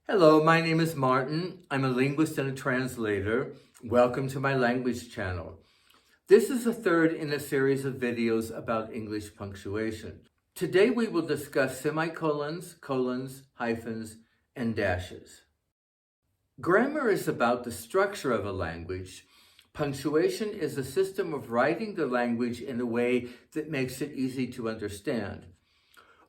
Hello, my name is Martin. I'm a linguist and a translator. Welcome to my language channel. This is the third in a series of videos about English punctuation. Today we will discuss semicolons, colons, hyphens, and dashes. Grammar is about the structure of a language. Punctuation is a system of writing the language in a way that makes it easy to understand.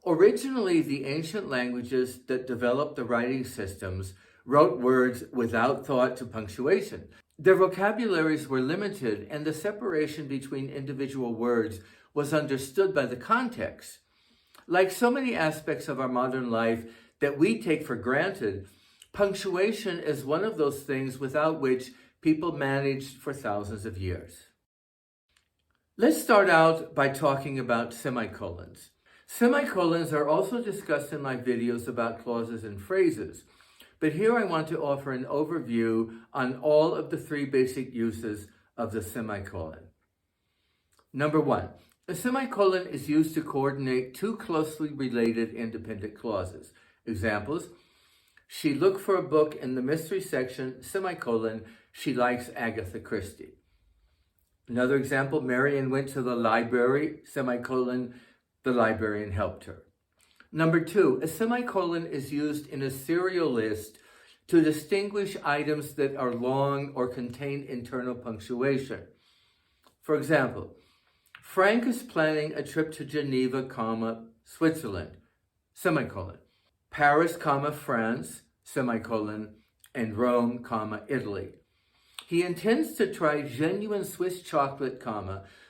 Originally, the ancient languages that developed the writing systems wrote words without thought to punctuation. Their vocabularies were limited, and the separation between individual words was understood by the context. Like so many aspects of our modern life that we take for granted, punctuation is one of those things without which people managed for thousands of years. Let's start out by talking about semicolons. Semicolons are also discussed in my videos about clauses and phrases, but here I want to offer an overview on all of the three basic uses of the semicolon. Number one, a semicolon is used to coordinate two closely related independent clauses. Examples: she looked for a book in the mystery section, semicolon, she likes Agatha Christie. Another example, Marian went to the library, semicolon, the librarian helped her. Number two, a semicolon is used in a serial list to distinguish items that are long or contain internal punctuation. For example, Frank is planning a trip to Geneva, Switzerland, semicolon, Paris, France, semicolon, and Rome, Italy. He intends to try genuine Swiss chocolate,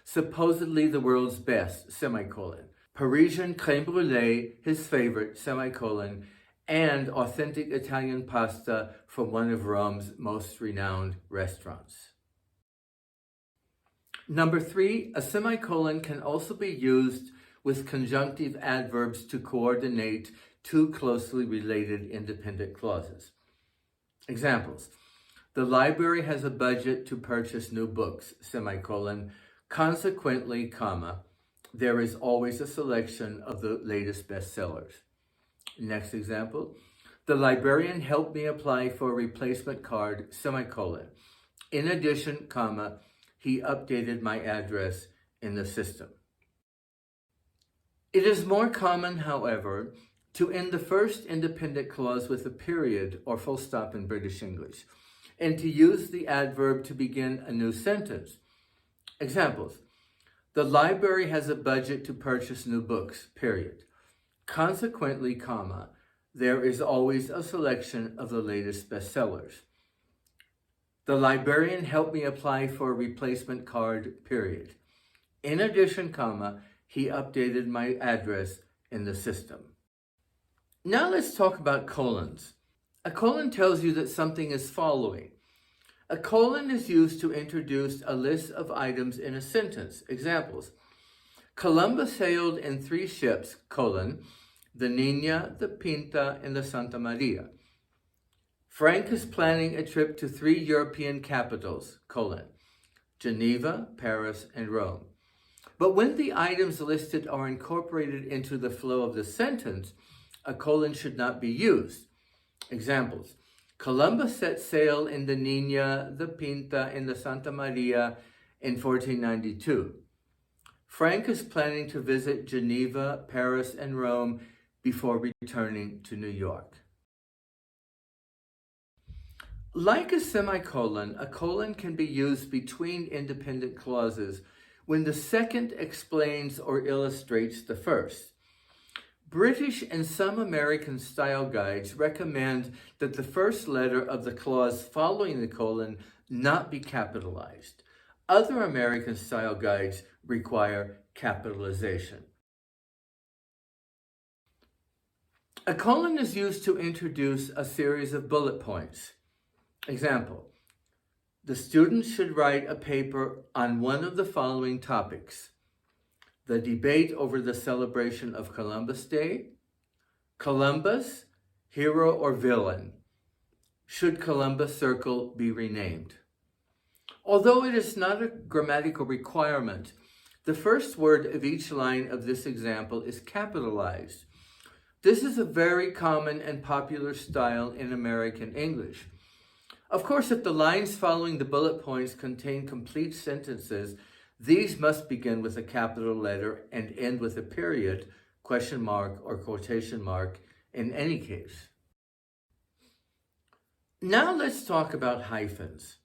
supposedly the world's best, semicolon, Parisian crème brûlée, his favorite, semicolon, and authentic Italian pasta from one of Rome's most renowned restaurants. Number three, a semicolon can also be used with conjunctive adverbs to coordinate two closely related independent clauses. Examples: the library has a budget to purchase new books, semicolon, consequently, there is always a selection of the latest bestsellers. Next example, the librarian helped me apply for a replacement card, semicolon. In addition, he updated my address in the system. It is more common, however, to end the first independent clause with a period or full stop in British English, and to use the adverb to begin a new sentence. Examples: the library has a budget to purchase new books, period. Consequently, there is always a selection of the latest bestsellers. The librarian helped me apply for a replacement card, period. In addition, he updated my address in the system. Now let's talk about colons. A colon tells you that something is following. A colon is used to introduce a list of items in a sentence. Examples: Columbus sailed in 3 ships, the Nina, the Pinta, and the Santa Maria. Frank is planning a trip to 3 European capitals, Geneva, Paris, and Rome. But when the items listed are incorporated into the flow of the sentence, a colon should not be used. Examples: Columbus set sail in the Nina, the Pinta, and the Santa Maria in 1492. Frank is planning to visit Geneva, Paris, and Rome before returning to New York. Like a semicolon, a colon can be used between independent clauses when the second explains or illustrates the first. British and some American style guides recommend that the first letter of the clause following the colon not be capitalized. Other American style guides require capitalization. A colon is used to introduce a series of bullet points. Example: the students should write a paper on one of the following topics: the debate over the celebration of Columbus Day, Columbus, hero or villain, should Columbus Circle be renamed? Although it is not a grammatical requirement, the first word of each line of this example is capitalized. This is a very common and popular style in American English. Of course, if the lines following the bullet points contain complete sentences, these must begin with a capital letter and end with a period, question mark, or quotation mark in any case. Now let's talk about hyphens.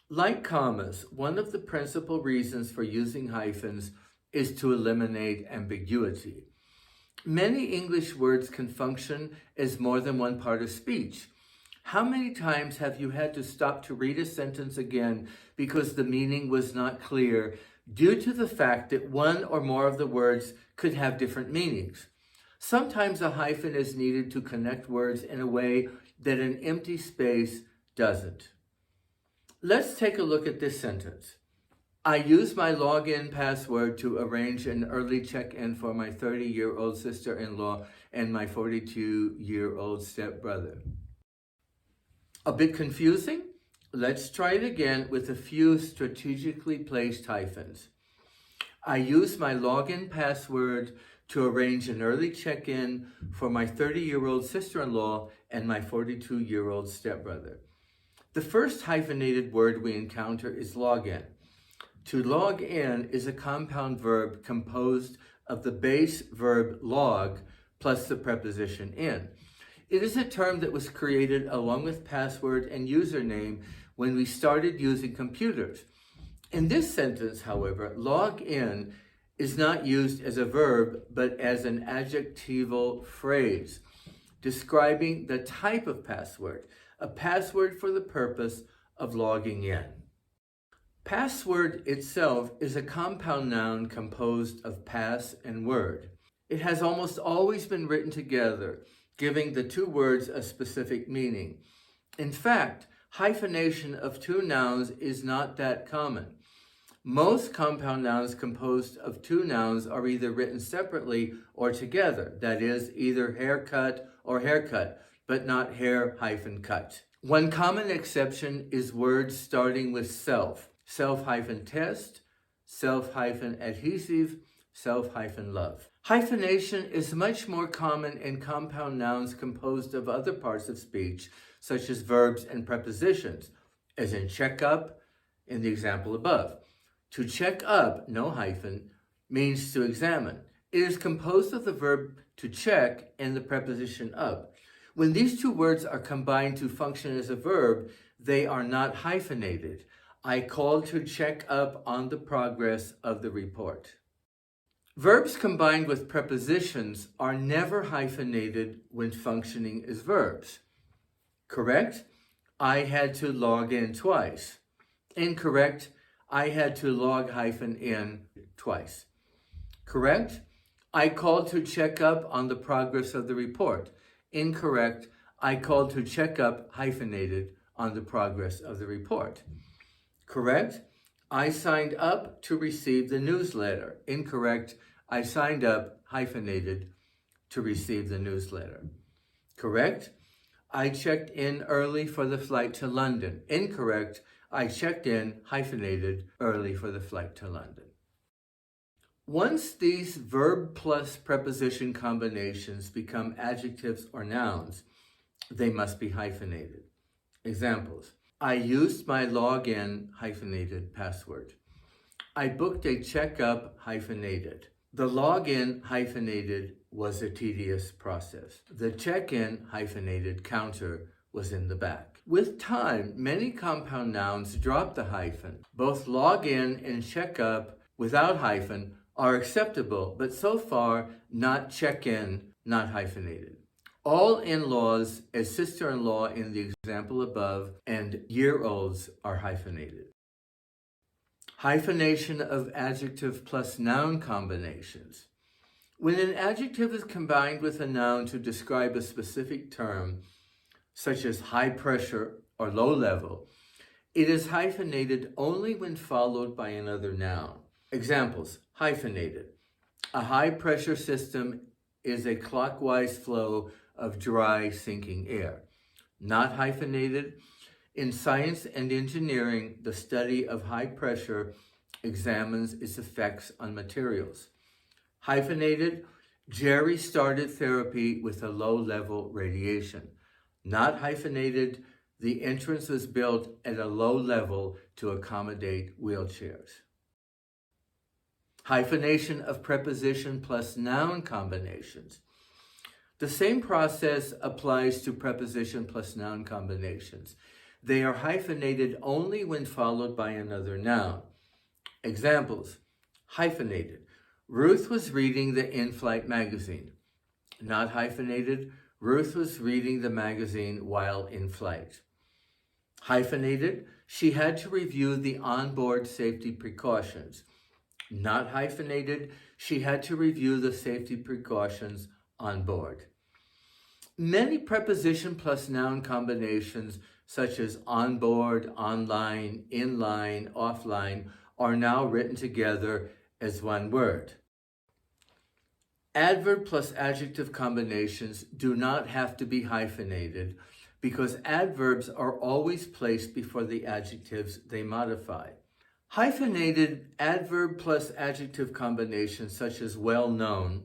Like commas, one of the principal reasons for using hyphens is to eliminate ambiguity. Many English words can function as more than one part of speech. How many times have you had to stop to read a sentence again because the meaning was not clear due to the fact that one or more of the words could have different meanings? Sometimes a hyphen is needed to connect words in a way that an empty space doesn't. Let's take a look at this sentence. I use my login password to arrange an early check-in for my 30-year-old sister-in-law and my 42-year-old stepbrother. A bit confusing? Let's try it again with a few strategically placed hyphens. I use my login password to arrange an early check-in for my 30-year-old sister-in-law and my 42-year-old stepbrother. The first hyphenated word we encounter is login. To log in is a compound verb composed of the base verb log plus the preposition in. It is a term that was created along with password and username when we started using computers. In this sentence, however, log in is not used as a verb, but as an adjectival phrase describing the type of password, a password for the purpose of logging in. Password itself is a compound noun composed of pass and word. It has almost always been written together, giving the two words a specific meaning. In fact, hyphenation of two nouns is not that common. Most compound nouns composed of two nouns are either written separately or together, that is, either haircut or haircut, but not hair-cut. One common exception is words starting with self, self-test, self-adhesive, self-love. Hyphenation is much more common in compound nouns composed of other parts of speech, such as verbs and prepositions, as in check up in the example above. To check up, no hyphen, means to examine. It is composed of the verb to check and the preposition up. When these two words are combined to function as a verb, they are not hyphenated. I called to check up on the progress of the report. Verbs combined with prepositions are never hyphenated when functioning as verbs. Correct? I had to log in twice. Incorrect? I had to log -in twice. Correct? I called to check up on the progress of the report. Incorrect? I called to check up hyphenated on the progress of the report. Correct? I signed up to receive the newsletter. Incorrect? I signed up hyphenated to receive the newsletter. Correct? I checked in early for the flight to London. Incorrect? I checked in hyphenated early for the flight to London. Once these verb plus preposition combinations become adjectives or nouns, they must be hyphenated. Examples. I used my login hyphenated password. I booked a checkup hyphenated. The login hyphenated was a tedious process. The check-in hyphenated counter was in the back. With time, many compound nouns drop the hyphen. Both login and checkup without hyphen are acceptable, but so far not check-in, not hyphenated. All in-laws as sister-in-law in the example above and year-olds are hyphenated. Hyphenation of adjective plus noun combinations. When an adjective is combined with a noun to describe a specific term, such as high pressure or low level, it is hyphenated only when followed by another noun. Examples, hyphenated. A high pressure system is a clockwise flow of dry sinking air. Not hyphenated. In science and engineering, the study of high pressure examines its effects on materials. Hyphenated. Jerry started therapy with a low-level radiation. Not hyphenated, the entrance was built at a low level to accommodate wheelchairs. Hyphenation of preposition plus noun combinations. The same process applies to preposition plus noun combinations. They are hyphenated only when followed by another noun. Examples: hyphenated. Ruth was reading the in-flight magazine. Not hyphenated. Ruth was reading the magazine while in flight. Hyphenated. She had to review the onboard safety precautions. Not hyphenated. She had to review the safety precautions on board. Many preposition plus noun combinations, such as on board, online, in line, offline, are now written together as one word. Adverb plus adjective combinations do not have to be hyphenated because adverbs are always placed before the adjectives they modify. Hyphenated adverb plus adjective combinations, such as well-known,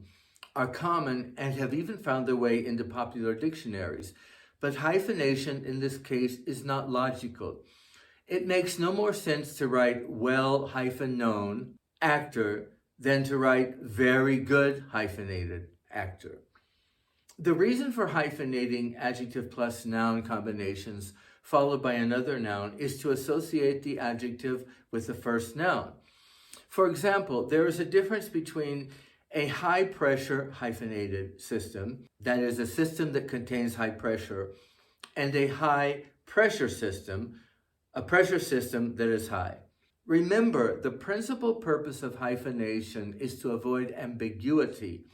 are common and have even found their way into popular dictionaries, but hyphenation in this case is not logical. It makes no more sense to write well-known actor than to write very good hyphenated actor. The reason for hyphenating adjective plus noun combinations followed by another noun is to associate the adjective with the first noun. For example, there is a difference between a high-pressure hyphenated system, that is a system that contains high pressure, and a high-pressure system, a pressure system that is high. Remember, the principal purpose of hyphenation is to avoid ambiguity.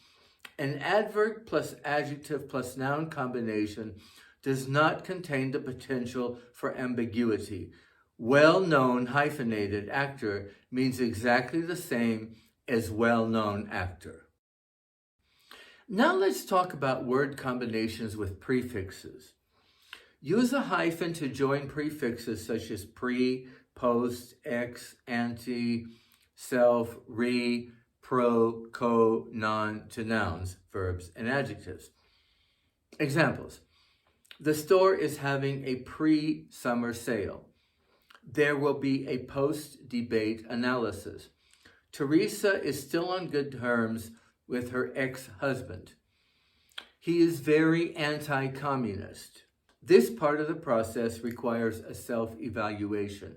An adverb plus adjective plus noun combination does not contain the potential for ambiguity. Well-known hyphenated actor means exactly the same as well-known actor. Now let's talk about word combinations with prefixes. Use a hyphen to join prefixes such as pre, post, ex, ante, self, re, pro, co, non to nouns, verbs, and adjectives. Examples: the store is having a pre-summer sale. There will be a post-debate analysis. Teresa is still on good terms with her ex-husband. He is very anti-communist. This part of the process requires a self-evaluation.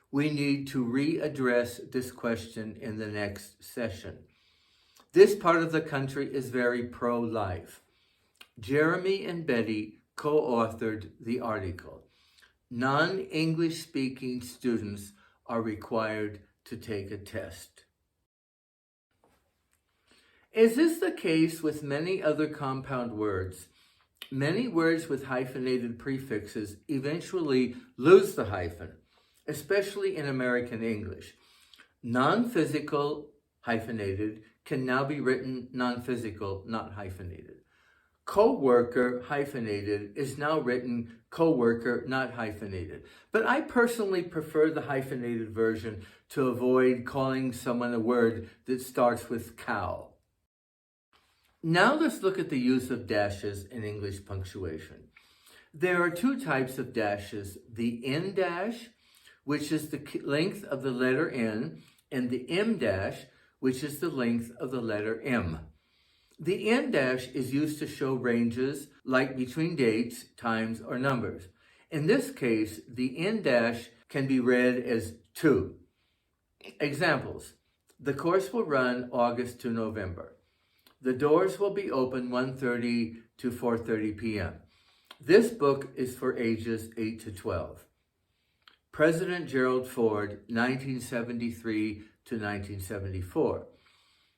We need to readdress this question in the next session. This part of the country is very pro-life. Jeremy and Betty co-authored the article. Non-English speaking students are required to take a test. As is the case with many other compound words, many words with hyphenated prefixes eventually lose the hyphen, especially in American English. Non-physical hyphenated can now be written non-physical, not hyphenated. Co-worker hyphenated is now written co-worker, not hyphenated. But I personally prefer the hyphenated version to avoid calling someone a word that starts with cow. Now let's look at the use of dashes in English punctuation. There are two types of dashes: the N dash, which is the length of the letter N, and the M dash, which is the length of the letter M. The N dash is used to show ranges, like between dates, times, or numbers. In this case, the N dash can be read as 2. Examples: the course will run August to November. The doors will be open 1:30 to 4:30 p.m. This book is for ages 8 to 12. President Gerald Ford, 1973 to 1974.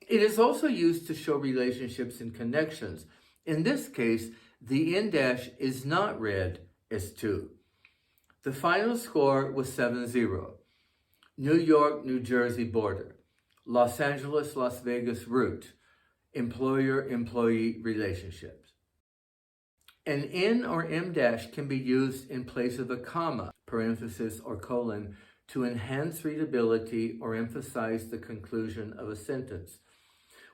It is also used to show relationships and connections. In this case, the N dash is not read as 2. The final score was 7-0. New York-New Jersey border. Los Angeles-Las Vegas route. Employer-employee relationships. An N or M dash can be used in place of a comma, parenthesis, or colon to enhance readability or emphasize the conclusion of a sentence.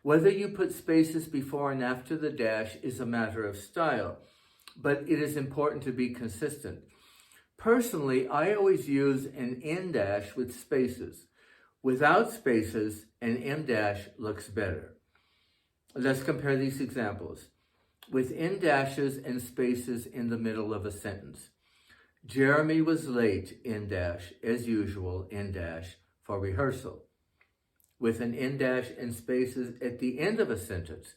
Whether you put spaces before and after the dash is a matter of style, but it is important to be consistent. Personally, I always use an in dash with spaces. Without spaces, an M dash looks better. Let's compare these examples. With in dashes and spaces in the middle of a sentence. Jeremy was late, in dash, as usual, in dash, for rehearsal. With an in dash and spaces at the end of a sentence.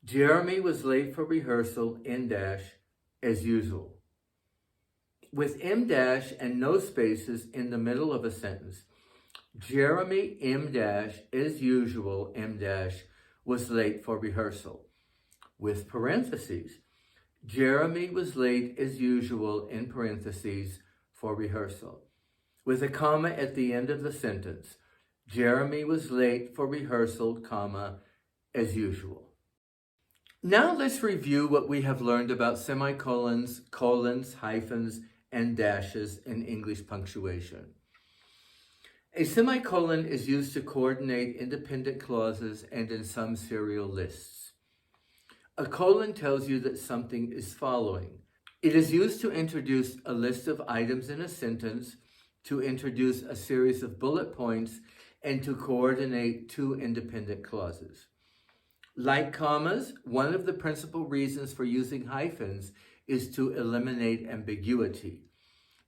Jeremy was late for rehearsal, in dash, as usual. With M dash and no spaces in the middle of a sentence. Jeremy, M dash, as usual, M dash, was late for rehearsal. With parentheses. Jeremy was late as usual, in parentheses, for rehearsal. With a comma at the end of the sentence. Jeremy was late for rehearsal, comma, as usual. Now let's review what we have learned about semicolons, colons, hyphens, and dashes in English punctuation. A semicolon is used to coordinate independent clauses and in some serial lists. A colon tells you that something is following. It is used to introduce a list of items in a sentence, to introduce a series of bullet points, and to coordinate two independent clauses. Like commas, one of the principal reasons for using hyphens is to eliminate ambiguity.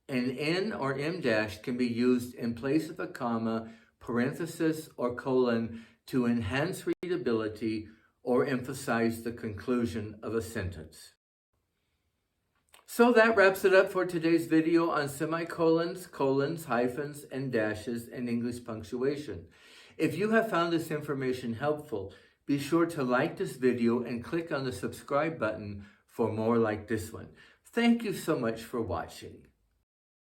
An N or M dash can be used in place of a comma, parenthesis, or colon to enhance readability or emphasize the conclusion of a sentence. So that wraps it up for today's video on semicolons, colons, hyphens, and dashes in English punctuation. If you have found this information helpful, be sure to like this video and click on the subscribe button for more like this one. Thank you so much for watching.